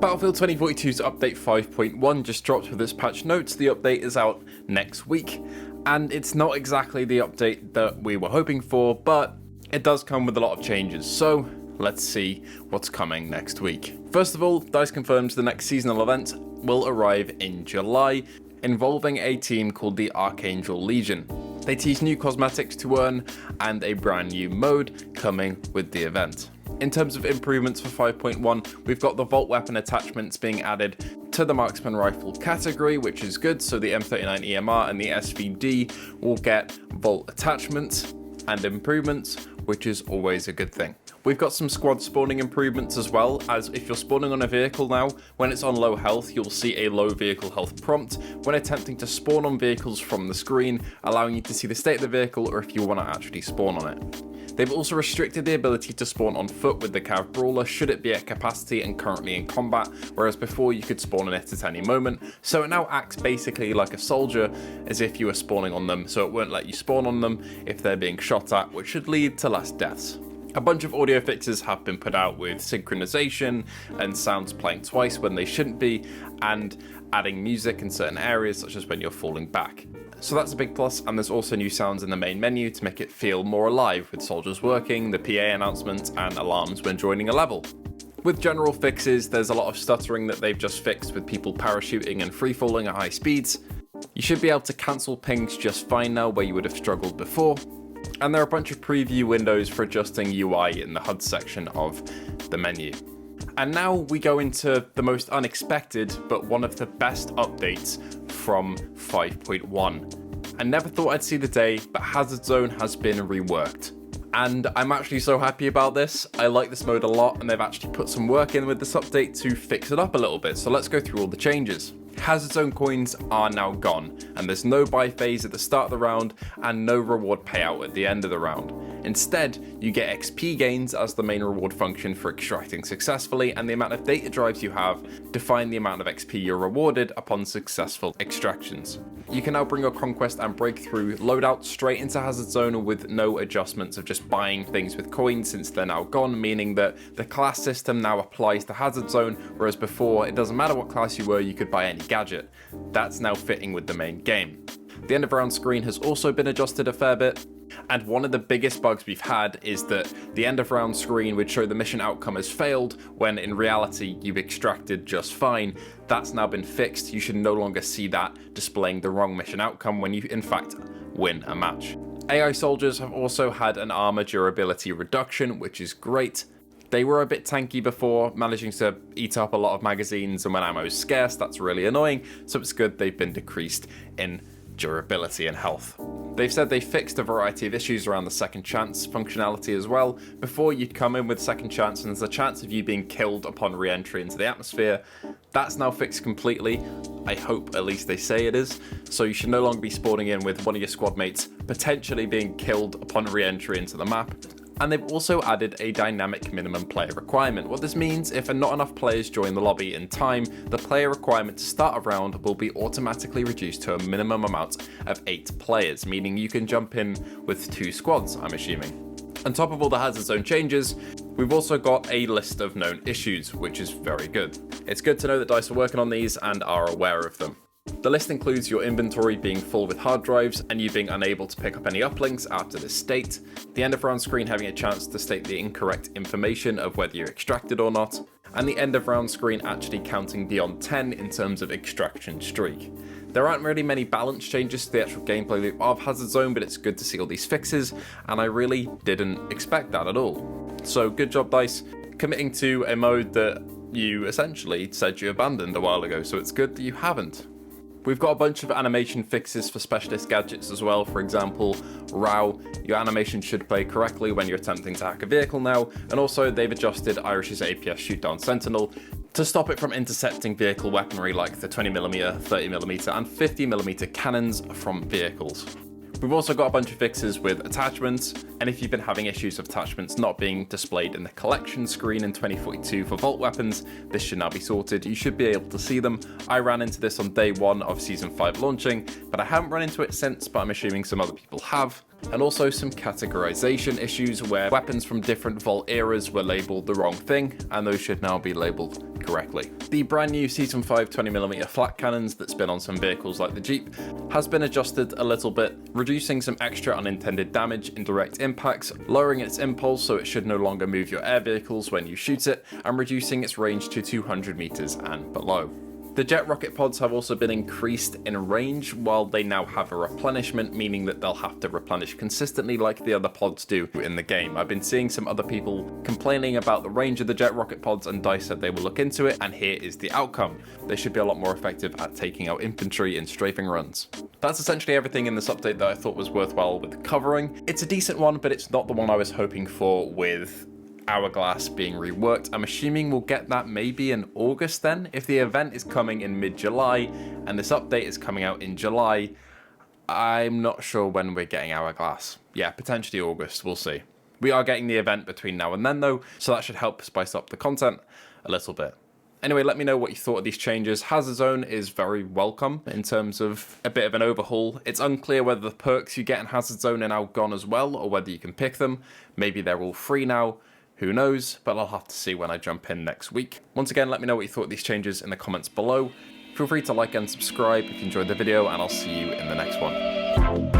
Battlefield 2042's update 5.1 just dropped with its patch notes. The update is out next week, and it's not exactly the update that we were hoping for, but it does come with a lot of changes, so let's see what's coming next week. First of all, DICE confirms the next seasonal event will arrive in July, involving a team called the Archangel Legion. They tease new cosmetics to earn and a brand new mode coming with the event. In terms of improvements for 5.1, we've got the Vault weapon attachments being added to the Marksman Rifle category, which is good, so the M39 EMR and the SVD will get Vault attachments and improvements, which is always a good thing. We've got some squad spawning improvements as well, as if you're spawning on a vehicle now, when it's on low health, you'll see a low vehicle health prompt when attempting to spawn on vehicles from the screen, allowing you to see the state of the vehicle or if you want to actually spawn on it. They've also restricted the ability to spawn on foot with the CAV Brawler should it be at capacity and currently in combat, whereas before you could spawn on it at any moment, so it now acts basically like a soldier as if you were spawning on them, so it won't let you spawn on them if they're being shot at, which should lead to less deaths. A bunch of audio fixes have been put out with synchronization and sounds playing twice when they shouldn't be, and adding music in certain areas such as when you're falling back. So that's a big plus, and there's also new sounds in the main menu to make it feel more alive with soldiers working, the PA announcements and alarms when joining a level. With general fixes, there's a lot of stuttering that they've just fixed with people parachuting and free falling at high speeds. You should be able to cancel pings just fine now where you would have struggled before. And there are a bunch of preview windows for adjusting UI in the HUD section of the menu. And now we go into the most unexpected, but one of the best updates from 5.1. I never thought I'd see the day, but Hazard Zone has been reworked. And I'm actually so happy about this. I like this mode a lot, and they've actually put some work in with this update to fix it up a little bit. So let's go through all the changes. Hazard Zone coins are now gone, and there's no buy phase at the start of the round and no reward payout at the end of the round. Instead, you get XP gains as the main reward function for extracting successfully, and the amount of data drives you have define the amount of XP you're rewarded upon successful extractions. You can now bring your Conquest and Breakthrough loadout straight into Hazard Zone with no adjustments of just buying things with coins since they're now gone, meaning that the class system now applies to Hazard Zone, whereas before it doesn't matter what class you were, you could buy any gadget. That's now fitting with the main game. The end of round screen has also been adjusted a fair bit, and one of the biggest bugs we've had is that the end of round screen would show the mission outcome has failed when in reality you've extracted just fine. That's now been fixed. You should no longer see that displaying the wrong mission outcome when you in fact win a match. AI soldiers have also had an armor durability reduction, which is great. They were a bit tanky before, managing to eat up a lot of magazines, and when ammo is scarce, that's really annoying, so it's good they've been decreased in durability and health. They've said they fixed a variety of issues around the second chance functionality as well. Before, you'd come in with second chance and there's a chance of you being killed upon re-entry into the atmosphere. That's now fixed completely. I hope at least they say it is. So you should no longer be spawning in with one of your squad mates potentially being killed upon re-entry into the map. And they've also added a dynamic minimum player requirement. What this means, if not enough players join the lobby in time, the player requirement to start a round will be automatically reduced to a minimum amount of 8 players, meaning you can jump in with 2 squads, I'm assuming. On top of all the Hazard Zone changes, we've also got a list of known issues, which is very good. It's good to know that DICE are working on these and are aware of them. The list includes your inventory being full with hard drives and you being unable to pick up any uplinks after this state, the end of round screen having a chance to state the incorrect information of whether you're extracted or not, and the end of round screen actually counting beyond 10 in terms of extraction streak. There aren't really many balance changes to the actual gameplay loop of Hazard Zone, but it's good to see all these fixes, and I really didn't expect that at all. So good job DICE, committing to a mode that you essentially said you abandoned a while ago, so it's good that you haven't. We've got a bunch of animation fixes for specialist gadgets as well. For example, RAW, your animation should play correctly when you're attempting to hack a vehicle now, and also they've adjusted Irish's APS shootdown Sentinel to stop it from intercepting vehicle weaponry like the 20mm, 30mm and 50mm cannons from vehicles. We've also got a bunch of fixes with attachments, and if you've been having issues of attachments not being displayed in the collection screen in 2042 for Vault weapons, this should now be sorted. You should be able to see them. I ran into this on day 1 of Season 5 launching, but I haven't run into it since, but I'm assuming some other people have. And also some categorization issues where weapons from different Vault eras were labeled the wrong thing, and those should now be labeled correctly. The brand new Season 5 20mm Flak Cannons that's been on some vehicles like the Jeep has been adjusted a little bit, reducing some extra unintended damage in direct impacts, lowering its impulse so it should no longer move your air vehicles when you shoot it, and reducing its range to 200 meters and below. The jet rocket pods have also been increased in range, while they now have a replenishment, meaning that they'll have to replenish consistently like the other pods do in the game. I've been seeing some other people complaining about the range of the jet rocket pods, and DICE said they will look into it, and here is the outcome. They should be a lot more effective at taking out infantry in strafing runs. That's essentially everything in this update that I thought was worthwhile with covering. It's a decent one, but it's not the one I was hoping for with Hourglass being reworked. I'm assuming we'll get that maybe in August then. If the event is coming in mid-July and this update is coming out in July, I'm not sure when we're getting Hourglass. Yeah, potentially August, we'll see. We are getting the event between now and then though, so that should help spice up the content a little bit. Anyway, let me know what you thought of these changes. Hazard Zone is very welcome in terms of a bit of an overhaul. It's unclear whether the perks you get in Hazard Zone are now gone as well, or whether you can pick them. Maybe they're all free now. Who knows, but I'll have to see when I jump in next week. Once again, let me know what you thought of these changes in the comments below. Feel free to like and subscribe if you enjoyed the video, and I'll see you in the next one.